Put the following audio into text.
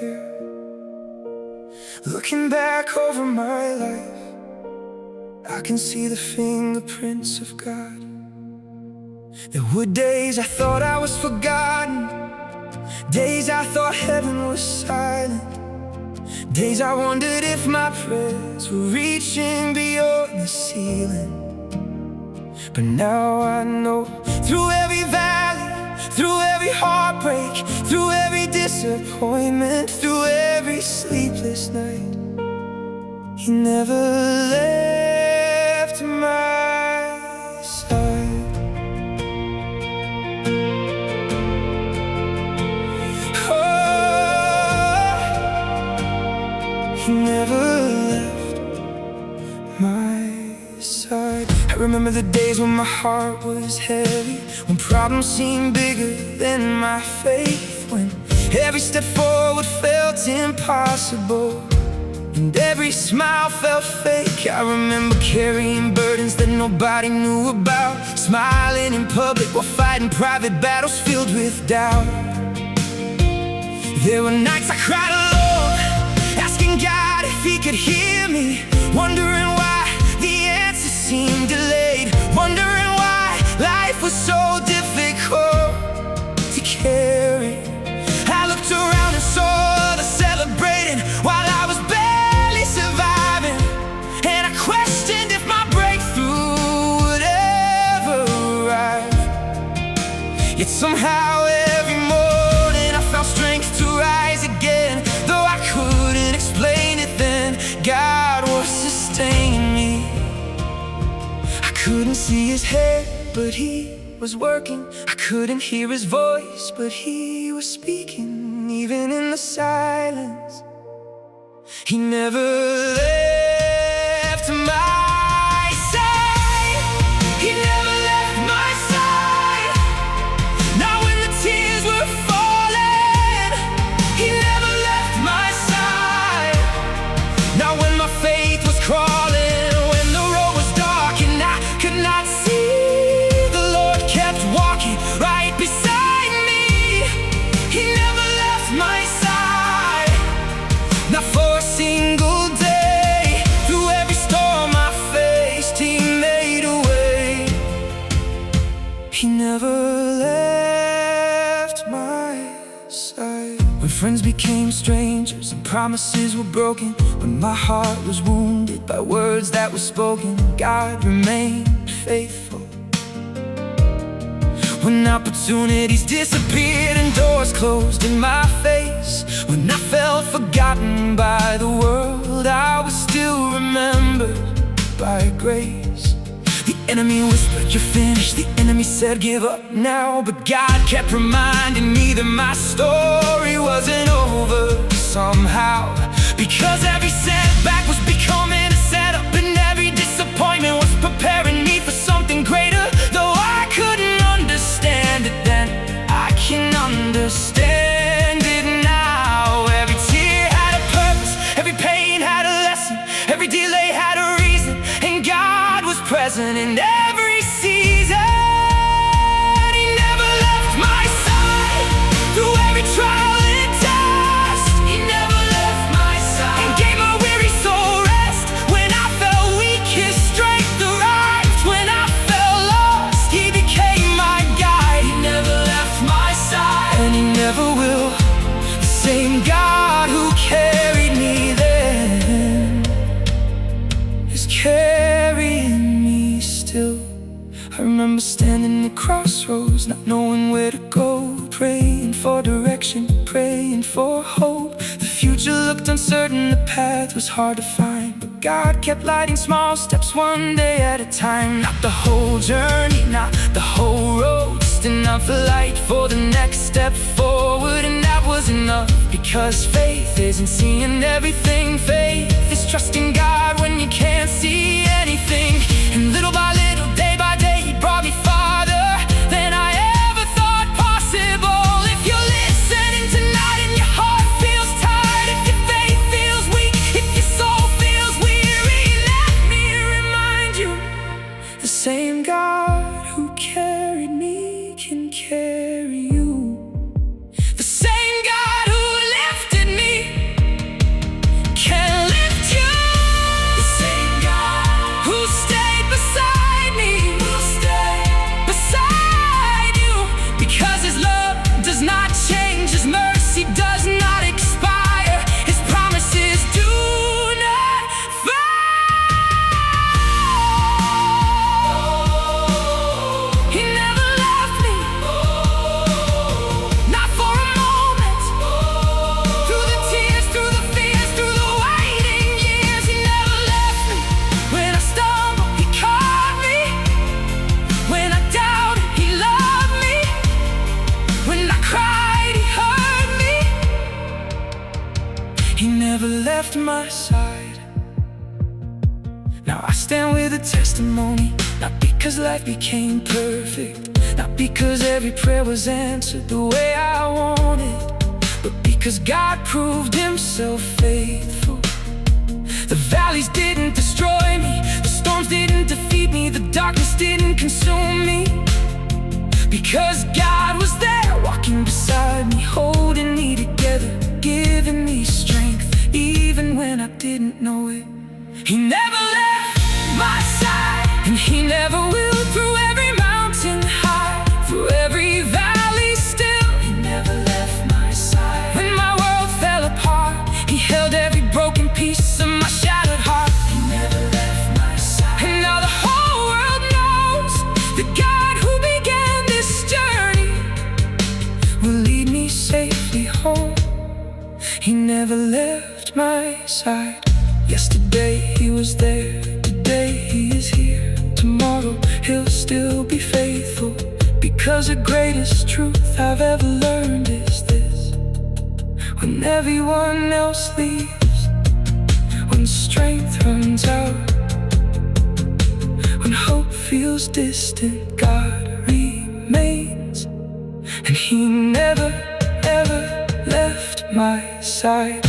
Yeah. Looking back over my life, I can see the fingerprints of God. There were days I thought I was forgotten, days I thought heaven was silent, days I wondered if my prayers were reaching beyond the ceiling. But now I know, through every valley, through every heartbreak, through every disappointment, through every sleepless night, He never left my side. Oh, He never left my side. I remember the days when my heart was heavy, when problems seemed bigger than my faith, when every step forward felt impossible and every smile felt fake. I remember carrying burdens that nobody knew about, smiling in public while fighting private battles filled with doubt. There were nights I cried alone, asking God if He could hear me, wondering why the answer seemed delayed, wondering why life was so difficult to carry. I looked around and saw others celebrating while I was barely surviving, and I questioned if my breakthrough would ever arrive. Yet somehow every morning I found strength to rise again. Though I couldn't explain it then, God was sustaining me. I couldn't see His head, but He was working. I couldn't hear His voice, but He was speaking. Even in the silence, He never left my side. He never left my side. Not when the tears were falling. He never left my side. Not when my faith was crawling, when the road was dark and I could not see. The Lord kept walking right beside me. He never left my side, not for a single day. Through every storm I faced, He made a way. He never left my side. When friends became strangers and promises were broken, when my heart was wounded by words that were spoken, God remained faithful. When opportunities disappeared and doors closed in my face, when I felt forgotten by the world, I was still remembered by grace. The enemy whispered, "You're finished." The enemy said, "Give up now." But God kept reminding me that my story wasn't over somehow, because every setback was becoming a setup, and every disappointment was preparing me for something greater. Though I couldn't understand it then, I can understand it now. Every tear had a purpose, every pain had a lesson, every delay had a reason, and God was present in every season. He never left my side through every trial and test. He never left my side and gave my weary soul rest. When I felt weak, His strength arrived. When I felt lost, He became my guide. He never left my side, and He never will. The same God who carried me then is carrying me still. I remember standing at crossroads, not knowing where to go, praying for direction, praying for hope. The future looked uncertain, the path was hard to find, but God kept lighting small steps one day at a time. Not the whole journey, not the whole road, just enough light for the next step forward. And that was enough, because faith isn't seeing everything. Faith is trusting God when you can't see anything. And little by little, day by day, He brought me farther than I ever thought possible. If you're listening tonight and your heart feels tired, if your faith feels weak, if your soul feels weary, let me remind you, the same God who carried me can carry never left my side. Now I stand with a testimony, not because life became perfect, not because every prayer was answered the way I wanted, but because God proved himself faithful. The valleys didn't destroy me, the storms didn't defeat me, the darkness didn't consume me, because God was there, walking beside me, holding me together, giving me strength, even when I didn't know it. He never left my side, and he never will. Through every mountain high, through every valley still, he never left my side. When my world fell apart, he held every broken piece of my shattered heart. He never left my side. And now the whole world knows the God who began this journey will lead me safely home. He never left my side. Yesterday he was there, today he is here, tomorrow he'll still be faithful, because the greatest truth I've ever learned is this: when everyone else leaves, when strength runs out, when hope feels distant, God remains, and he never, ever left my side.